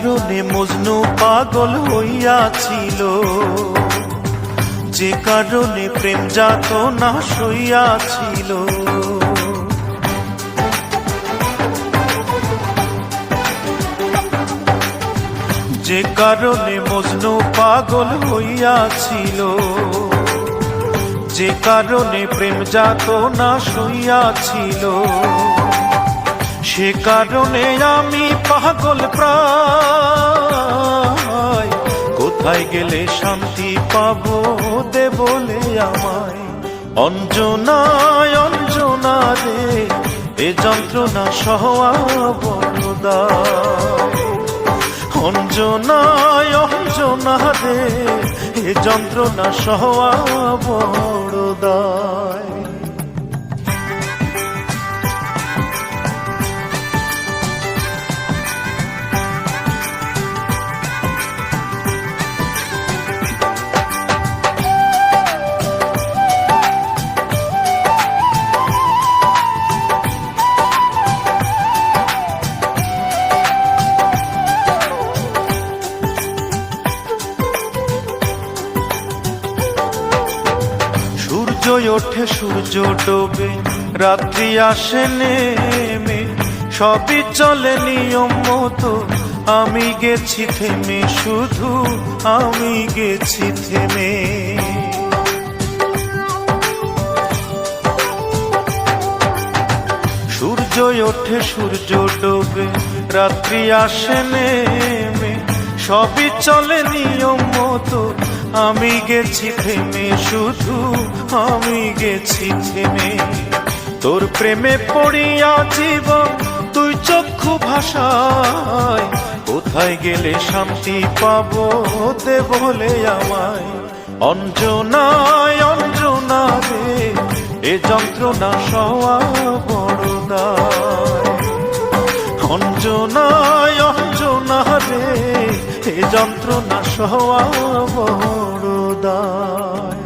কারণে মজনু পাগল হইয়াছিল, যে কারণে প্রেম যাতনা সইয়াছিল। যে কারণে মজনু পাগল হইয়াছিল, যে কারণে প্রেম যাতনা সইয়াছিল, সে কারণে আমি পাগল প্রায়। কোথায় গেলে শান্তি পাবো দে বলে আমায়। অঞ্জনায় অঞ্জনা রে, এ যন্ত্রণা সহা বড় দায়। অঞ্জনায় অঞ্জনা রে, এ যন্ত্রণা সহা বড় দায়। সূর্য ওঠে সূর্য ডোবে, রাত্রি আসে নেমে, সবই চলে নিয়ম মতো, আমি গেছি থেমে, শুধু আমি গেছি থেমে। সূর্য ওঠে সূর্য ডোবে, রাত্রি আসে নেমে, সবই চলে নিয়ম মতো, আমি গেছি থেমে, শুধু আমি গেছি থেমে। তোর প্রেমে পড়িয়া জীবন তুই চক্ষু ভাষায়, কোথায় গেলে শান্তি পাবো দে বলে আমায়। অঞ্জনায় অঞ্জনা রে, এ যন্ত্রণা সওয়া বড় দায়। অঞ্জনায় অঞ্জনা রে, এ যন্ত্রণা সওয়া বড় দায়।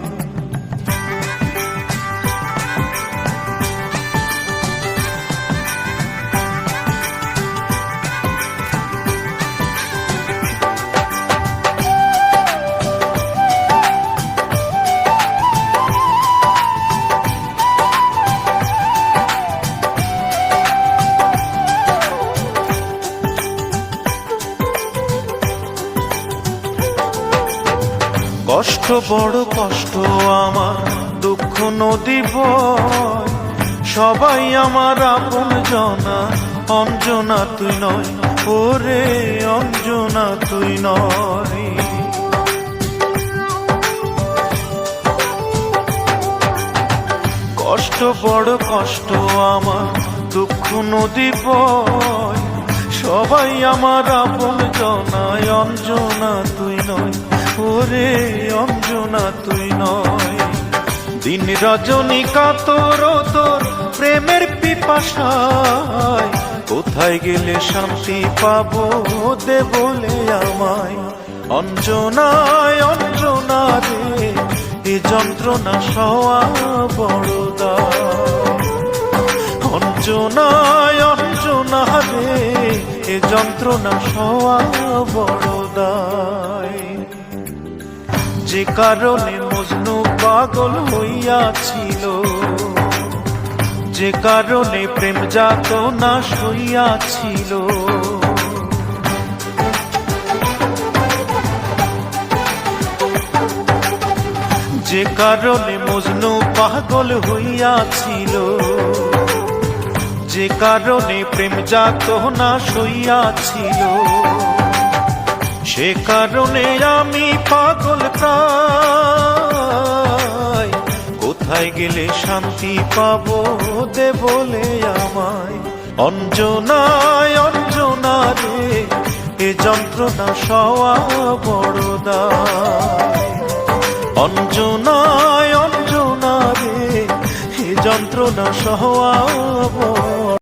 কষ্ট বড় কষ্ট আমার, দুঃখ নদী বয়, সবাই আমার আপন জনা, অঞ্জনা তুই নয়, ওরে অঞ্জনা তুই নয়। কষ্ট বড় কষ্ট আমার, দুঃখ নদী বয়, সবাই আমার আপন জনা, অঞ্জনা তুই নয়, ওরে অঞ্জনা তুই নয়। দিন রজনী কাতর তোর প্রেমের পিপাসায়, কোথায় গেলে শান্তি পাবো দে বলে আমায়। অঞ্জনায় অঞ্জনা রে, এ যন্ত্রণা সওয়া বড় দায়। অঞ্জনায় অঞ্জনা রে, এ যন্ত্রণা সওয়া বড় দায়। যে কারণে মজনু পাগল হইয়াছিল, যে কারণে প্রেম যাতনা সইয়াছিল, যে কারণে মজনু পাগল হইয়াছিল, যে কারণে প্রেম যাতনা সইয়াছিল, সে কারণে আমি পাগল প্রায়। কোথায় গেলে শান্তি পাবো দে বলে আমায়। অঞ্জনায় অঞ্জনা রে, এ যন্ত্রণা সওয়া বড় দায়। অঞ্জনায় অঞ্জনা রে, এ যন্ত্রণা সওয়া বড়